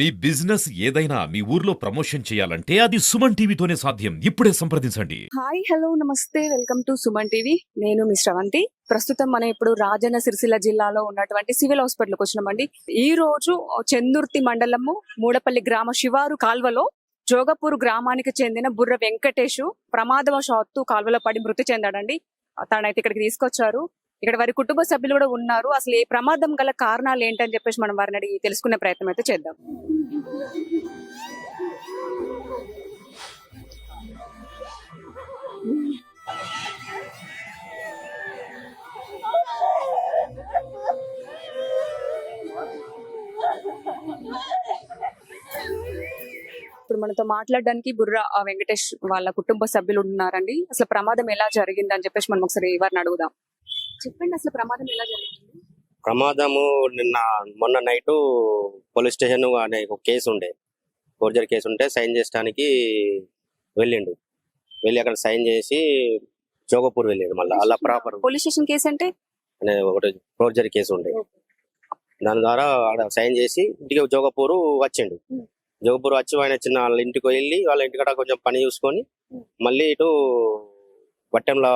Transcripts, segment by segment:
మీ business ఏదైనా మీ ఊర్లో promotion చేయాలంటే అది సుమన్ టీవీతోనే సాధ్యం. ఇప్పుడే సంప్రదించండి. హాయ్ హలో నమస్తే వెల్కమ్ టు సుమన్ టీవీ. నేను మీ శ్రవంతి. ప్రస్తుతం మనం ఇప్పుడు రాజన్న సిరిసిల్ల జిల్లాలో ఉన్నటువంటి సివిల్ హాస్పిటల్కి వచ్చినామండి. ఈ రోజు చందుర్తి మండలము మూడపల్లి గ్రామ శివారు కాల్వలో జోగపూర్ గ్రామానికి చెందిన బుర్ర వెంకటేష్ ప్రమాదవశాత్తు కాల్వలో పడి మృతి చెందాడండి. తనైతే ఇక్కడికి తీసుకొచ్చారు. ఇక్కడ వారి కుటుంబ సభ్యులు కూడా ఉన్నారు. అసలు ఏ ప్రమాదం గల కారణాలు ఏంటని చెప్పేసి మనం వారిని అడిగి తెలుసుకునే ప్రయత్నం అయితే చేద్దాం. ఇప్పుడు మనతో మాట్లాడడానికి బుర్ర వెంకటేష్ వాళ్ళ కుటుంబ సభ్యులు ఉన్నారండి. అసలు ప్రమాదం ఎలా జరిగింది అని చెప్పేసి మనం ఒకసారి వారిని అడుగుదాం. చెప్పండి, అసలు ప్రమాదం ఎలా జరిగింది? ప్రమాదము మొన్న నైట్ పోలీస్ స్టేషన్ అనే ఒక కేసు ఉండే, ఫోర్జరీ కేసు ఉంటే సైన్ చేయడానికి వెళ్ళిండు. వెళ్ళి అక్కడ సైన్ చేసి జోగపూర్ వెళ్ళాడు. మళ్ళీ అలా ప్రాపర్ పోలీస్ స్టేషన్ కేసు అంటే ఒకటి ఫోర్జరీ కేసు ఉండే. దాని ద్వారా ఆడ సైన్ చేసి ఇంటికి జోగపూర్ వచ్చిండు. జోగపూర్ వచ్చి ఆయన చిన్న వాళ్ళ ఇంటికి వెళ్ళి వాళ్ళ ఇంటికాడ కొంచెం పని చూసుకొని మళ్ళీ ఇటు పట్టెంలో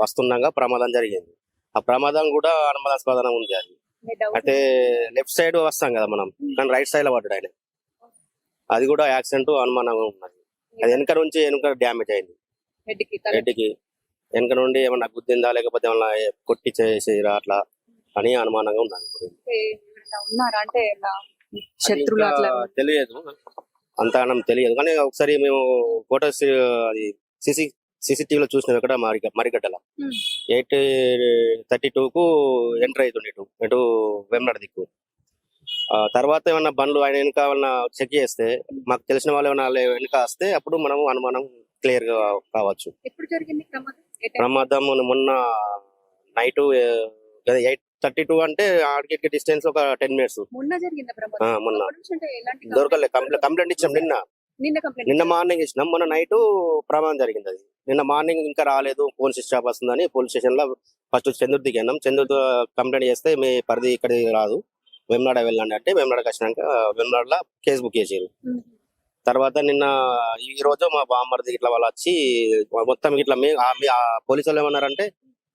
వస్తుండగా ప్రమాదం జరిగింది. ఆ ప్రమాదం కూడా అనుమానాస్పదం ఉంది. అది అయితే లెఫ్ట్ సైడ్ వస్తాం కదా మనం, కానీ రైట్ సైడ్ లో పడ్డాడు ఆయన. అది కూడా యాక్సిడెంట్ అనుమానంగా ఉన్నది. అది వెనక డ్యామేజ్ అయింది. హెడ్కి వెనక నుండి ఏమన్నా గుద్దిందా లేకపోతే ఏమన్నా కొట్టి చేసిరా అట్లా అని అనుమానంగా ఉన్నది. శత్రువులు అట్లా తెలియదు, అంతగానం తెలియదు. కానీ ఒకసారి మేము ఫోటోస్ అది సీసీటీవీలో చూసినాం. ఇక్కడ మరిగడ్డల 8:32కు ఎంటర్ అవుతుండే ఇటు వెంబడి దిక్కు. తర్వాత ఏమన్నా బండ్లు ఆయన వెనుక ఏమన్నా చెక్ చేస్తే మాకు తెలిసిన వాళ్ళు ఏమన్నా వెనుక వస్తే అప్పుడు మనం అనుమానం క్లియర్ గా కావచ్చు. ప్రమాదం మొన్న నైట్ 8:32 అంటే ఆడికి డిస్టెన్స్ ఒక 10 minutes. మొన్న దొరకలే. కంప్లైంట్ ఇచ్చాం నిన్న మార్నింగ్ ఇచ్చినాం. మొన్న నైట్ ప్రమాదం జరిగింది. అది నిన్న మార్నింగ్ ఇంకా రాలేదు, ఫోన్ స్విచ్ ఆఫ్ వస్తుందని పోలీస్ స్టేషన్ లో ఫస్ట్ చంద్రుడికి వెళ్ళాం. చంద్రుడితో కంప్లైంట్ చేస్తే మీ పరిధి ఇక్కడ రాదు, వెమ్నాడ వెళ్ళండి అంటే వెమ్నాడకి వచ్చినాక వెమ్నాడలో కేసు బుక్ చేసారు. తర్వాత నిన్న ఈ రోజు మా బామ్మర్ది ఇట్లా వాళ్ళు వచ్చి మొత్తం ఇట్లా పోలీసు వాళ్ళు ఏమన్నారంటే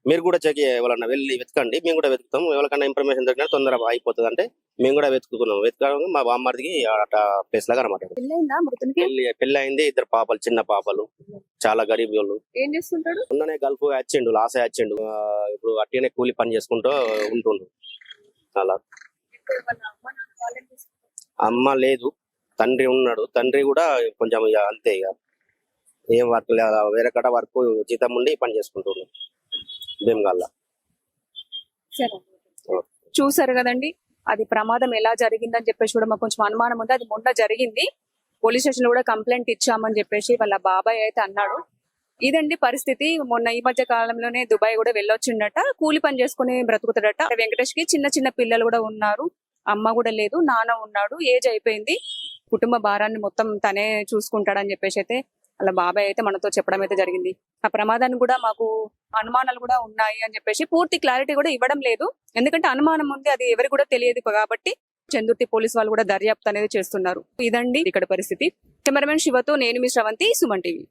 మీరు కూడా చెక్ ఎవరన్నా వెళ్ళి వెతకండి, మేము కూడా వెతుకుతాం, ఎవరికన్నా ఇన్ఫర్మేషన్ దొరికినా తొందరగా అయిపోతుంది అంటే మేము కూడా వెతుకున్నాం. మా బామ్మర్దికి ప్లేస్ లాగా అనమాట. పెళ్లి అయింది, 2 పాపలు, చిన్న పాపలు, చాలా గరీబ్ వాళ్ళు. ఏం చేస్తుంటాడు? మొన్ననే గల్ఫ్ వచ్చిండు, లాస్ వచ్చిండు. ఇప్పుడు అట్టినే కూలి పని చేసుకుంటూ ఉంటుండు. అలా అమ్మ లేదు, తండ్రి ఉన్నాడు. తండ్రి కూడా కొంచెం ఇక అంతే, ఇక ఏం వర్క్ లేదా, వేరే కడ వర్క్ జీతం ఉండి పని చేసుకుంటుండు భీమగల్లా. చూసారు కదండి, అది ప్రమాదం ఎలా జరిగిందని చెప్పేసి కూడా మాకు కొంచెం అనుమానం ఉంది. అది మొన్న జరిగింది, పోలీస్ స్టేషన్ లో కూడా కంప్లైంట్ ఇచ్చామని చెప్పేసి వాళ్ళ బాబాయ్ అయితే అన్నాడు. ఇదండి పరిస్థితి. మొన్న ఈ మధ్య కాలంలోనే దుబాయ్ కూడా వెళ్ళొచ్చిండట, కూలి పని చేసుకుని బ్రతుకుతాడట. వెంకటేష్ కి చిన్న చిన్న పిల్లలు కూడా ఉన్నారు, అమ్మ కూడా లేదు, నాన్న ఉన్నాడు, ఏజ్ అయిపోయింది. కుటుంబ భారాన్ని మొత్తం తనే చూసుకుంటాడని చెప్పేసి అయితే అలా బాబాయ్ అయితే మనతో చెప్పడం అయితే జరిగింది. ఆ ప్రమాదాన్ని కూడా మాకు అనుమానాలు కూడా ఉన్నాయి అని చెప్పేసి పూర్తి క్లారిటీ కూడా ఇవ్వడం లేదు, ఎందుకంటే అనుమానం ఉంది, అది ఎవరికి కూడా తెలియదు కాబట్టి చందుర్తి పోలీస్ వాళ్ళు కూడా దర్యాప్తు అనేది చేస్తున్నారు. ఇదండి ఇక్కడ పరిస్థితి. కెమెరామెన్ శివతో నేను మీ శ్రవంతి, సుమన్ టీవీ.